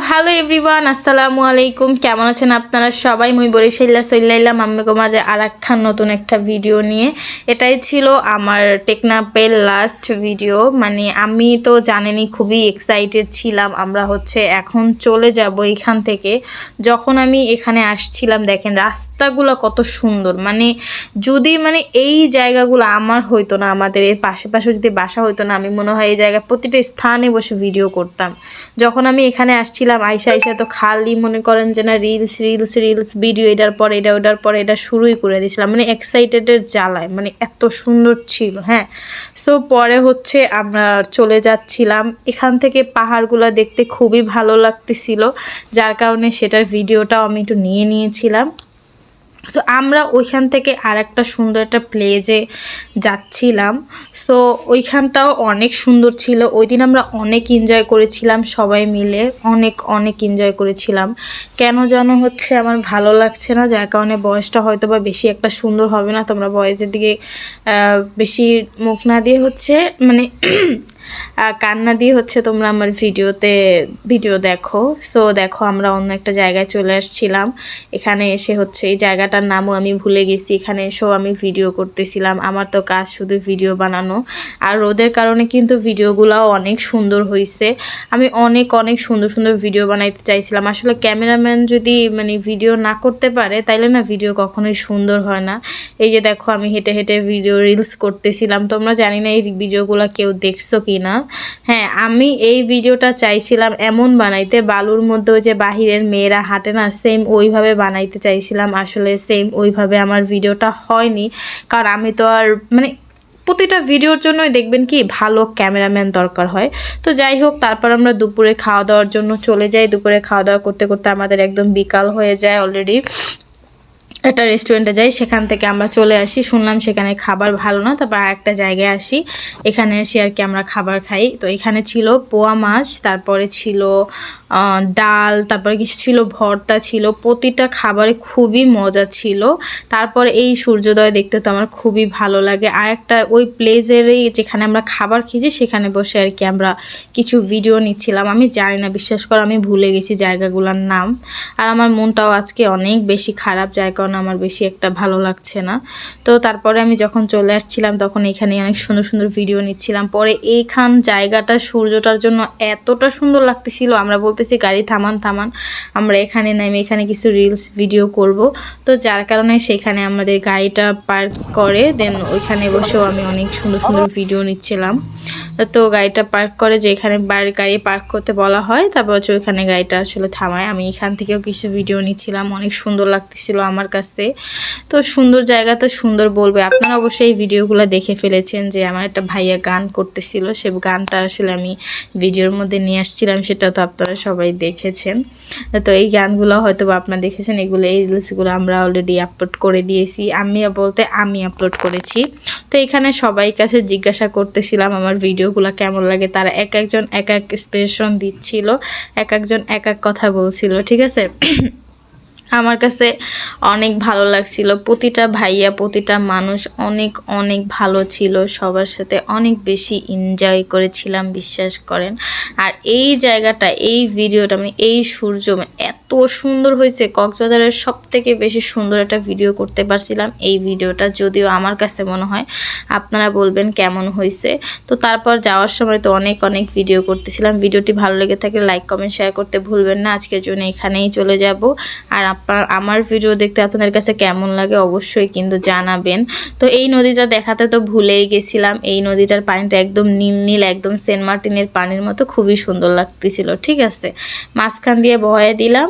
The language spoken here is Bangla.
হ্যালো এভরিওয়ান, আসসালামু আলাইকুম। কেমন আছেন আপনারা সবাই? মুই বরিশাইল্লা চইলাইলাম আম্মেগো মাঝে আর একখান নতুন একটা ভিডিও নিয়ে। এটাই ছিল আমার টেকনাফের লাস্ট ভিডিও। মানে আমি তো জানেনই খুবই এক্সাইটেড ছিলাম। আমরা এখন চলে যাব এখান থেকে। যখন আমি এখানে আসছিলাম দেখেন রাস্তাগুলো কত সুন্দর। যদি এই জায়গাগুলো আমার হইতো না, আমাদের এর পাশে যদি বাসা হইতো না, আমি মনে হয় এই জায়গায় প্রতিটা স্থানে বসে ভিডিও করতাম। যখন আমি এখানে আসছিলাম আইসা তো খালি মনে করেন যে না রিলস ভিডিও, এটার পর এটা ওটার পর এটা শুরুই করে দিয়েছিলাম। এক্সাইটেডের জ্বালায় এত সুন্দর ছিল। হ্যাঁ, সো পরে আমরা চলে যাচ্ছিলাম। এখান থেকে পাহাড়গুলো দেখতে খুবই ভালো লাগতেছিল, যার কারণে সেটার ভিডিওটাও আমি একটু নিয়েছিলাম। সো আমরা ওইখান থেকে আর একটা সুন্দর একটা প্লেজে যাচ্ছিলাম। সো ওইখানটাও অনেক সুন্দর ছিল। ওই দিন আমরা অনেক এনজয় করেছিলাম সবাই মিলে, অনেক এনজয় করেছিলাম। কেন যেন আমার ভালো লাগছে না, যার কারণে বয়সটা হয়তো বা বেশি একটা সুন্দর হবে না। তোমরা বয়সের দিকে বেশি মুখ না দিয়ে কান্না দিয়ে তোমরা আমার ভিডিও দেখো। সো দেখো আমরা অন্য একটা জায়গায় চলে আসছিলাম। এখানে এসে এই জায়গাটার নামও আমি ভুলে গেছি। এখানে এসেও আমি ভিডিও করতেছিলাম। আমার তো কাজ শুধু ভিডিও বানানো, আর রোদের কারণে কিন্তু ভিডিওগুলোও অনেক সুন্দর হয়েছে। আমি অনেক সুন্দর ভিডিও বানাইতে চাইছিলাম। আসলে ক্যামেরাম্যান যদি ভিডিও না করতে পারে তাইলে না ভিডিও কখনোই সুন্দর হয় না। এই যে দেখো আমি হেঁটে ভিডিও রিলস করতেছিলাম। তোমরা জানি না এই ভিডিওগুলো কেউ দেখছো কি না। হ্যাঁ, আমি এই ভিডিওটা চাইছিলাম এমন বানাইতে, বালুর মধ্যে ওই যে বাহিরের মেয়েরা হাঁটে না, সেম ওইভাবে বানাইতে চাইছিলাম। আসলে সেম ওইভাবে আমার ভিডিওটা হয়নি, কারণ আমি তো আর প্রতিটা ভিডিওর জন্যই দেখবেন কি ভালো ক্যামেরাম্যান দরকার হয়। তো যাই হোক, তারপর আমরা দুপুরে খাওয়া দাওয়ার জন্য চলে যাই। দুপুরে খাওয়া দাওয়া করতে আমাদের একদম বিকাল হয়ে যায় অলরেডি। একটা রেস্টুরেন্টে যাই, সেখান থেকে আমরা চলে আসি। শুনলাম সেখানে খাবার ভালো না, তারপর আরেকটা জায়গায় আসি। এখানে এসে আর কি আমরা খাবার খাই। তো এখানে ছিল পোয়া মাছ, তারপরে ছিল ডাল, তারপরে কিছু ছিল ভর্তা ছিল। প্রতিটা খাবারে খুবই মজা ছিল। তারপরে এই সূর্যোদয় দেখতে তো আমার খুবই ভালো লাগে। আর একটা ওই প্লেসেরই যেখানে আমরা খাবার খেয়েছি সেখানে বসে আর কি আমরা কিছু ভিডিও নিচ্ছিলাম। আমি জানি না, বিশ্বাস করো আমি ভুলে গেছি জায়গাগুলোর নাম। আর আমার মনটাও আজকে অনেক বেশি খারাপ, যার কারণে আমার বেশি একটা ভালো লাগছে না। তো তারপরে আমি যখন চলে আসছিলাম তখন এখানে অনেক সুন্দর ভিডিও নিচ্ছিলাম। পরে এইখান জায়গাটা সূর্যটার জন্য এতটা সুন্দর লাগতেছিল, আমরা বলতেছি গাড়ি থামান আমরা এখানে নামি এখানে কিছু রিলস ভিডিও করব। তো যার কারণে সেখানে আমাদের গাড়িটা পার্ক করে, দেন ওইখানে বসেও আমি অনেক সুন্দর ভিডিও নিচ্ছিলাম। তো গাড়িটা পার্ক করে, যে এখানে গাড়ি পার্ক করতে বলা হয়, তারপর ওইখানে গাড়িটা আসলে থামায়। আমি এখান থেকেও কিছু ভিডিও নিচ্ছিলাম, অনেক সুন্দর লাগতেছিল আমার কাছে। তো সুন্দর জায়গা তো সুন্দর বলবে। আপনারা অবশ্যই এই ভিডিওগুলো দেখে ফেলেছেন যে আমার একটা ভাইয়া গান করতেছিল, সে গানটা আসলে আমি ভিডিওর মধ্যে নিয়ে আসছিলাম, সেটা তো আপনারা সবাই দেখেছেন। তো এই গানগুলো হয়তো আপনারা দেখেছেন। এই রিলসগুলো আমরা অলরেডি আপলোড করে দিয়েছি। আমি আপলোড করেছি। তো এখানে সবাই কাছে জিজ্ঞাসা করতেছিলাম আমার ভিডিওগুলো কেমন লাগে। তারা একজন এক এক্সপ্রেশন দিচ্ছিল, একজন এক কথা বলছিল। ঠিক আছে, আমার কাছে অনেক ভালো লাগছিল। প্রতিটা ভাইয়া, প্রতিটা মানুষ অনেক ভালো ছিল। সবার সাথে অনেক বেশি এনজয় করেছিলাম, বিশ্বাস করেন। আর এই জায়গাটা, এই ভিডিওটা এই সূর্য এত সুন্দর হয়েছে। কক্সবাজারের সবথেকে বেশি সুন্দর একটা ভিডিও করতে পারছিলাম এই ভিডিওটা। যদিও আমার কাছে মনে হয়, আপনারা বলবেন কেমন হয়েছে। তো তারপর যাওয়ার সময় তো অনেক ভিডিও করতেছিলাম। ভিডিওটি ভালো লেগে থাকলে লাইক কমেন্ট শেয়ার করতে ভুলবেন না। আজকের জন্য এখানেই চলে যাব। আর আমার ভিডিও দেখতে আপনাদের কাছে কেমন লাগে অবশ্যই কিন্তু জানাবেন। তো এই নদীটা দেখাতে তো ভুলেই গেছিলাম। এই নদীটার পানিটা একদম নীল, একদম সেন্ট মার্টিনের পানির মতো, খুবই সুন্দর লাগতেছিল। ঠিক আছে, মাঝখান দিয়ে বয়ে দিলাম।